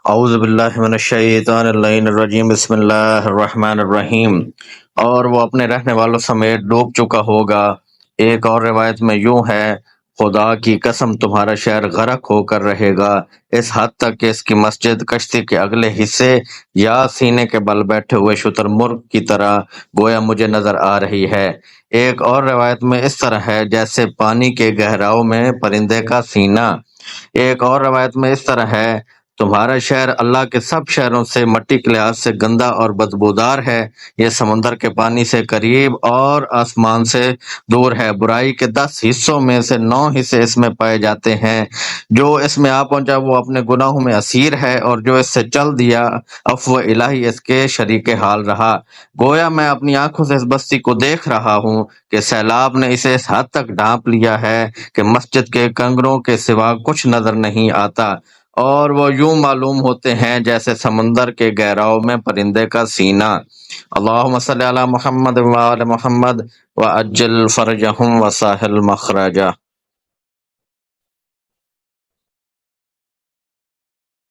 اعوذ باللہ من الشیطان اللعین الرجیم، بسم اللہ الرحمن الرحیم۔ اور وہ اپنے رہنے والوں سمیت ڈوب چکا ہوگا۔ ایک اور روایت میں یوں ہے، خدا کی قسم تمہارا شہر غرق ہو کر رہے گا، اس حد تک کہ اس کی مسجد کشتی کے اگلے حصے یا سینے کے بل بیٹھے ہوئے شتر مرغ کی طرح گویا مجھے نظر آ رہی ہے۔ ایک اور روایت میں اس طرح ہے، جیسے پانی کے گہراؤں میں پرندے کا سینہ۔ ایک اور روایت میں اس طرح ہے، تمہارا شہر اللہ کے سب شہروں سے مٹی کے لحاظ سے گندا اور بدبودار ہے، یہ سمندر کے پانی سے قریب اور آسمان سے دور ہے۔ برائی کے 10 حصوں میں سے 9 حصے اس میں پائے جاتے ہیں۔ جو اس میں آ پہنچا وہ اپنے گناہوں میں اسیر ہے، اور جو اس سے چل دیا عفو الہی اس کے شریک حال رہا۔ گویا میں اپنی آنکھوں سے اس بستی کو دیکھ رہا ہوں کہ سیلاب نے اسے اس حد تک ڈھانپ لیا ہے کہ مسجد کے کنگروں کے سوا کچھ نظر نہیں آتا، اور وہ یوں معلوم ہوتے ہیں جیسے سمندر کے گہراؤں میں پرندے کا سینہ۔ اللہم صلی علی محمد و آل محمد وعجل فرجہم وسہل مخرجہ۔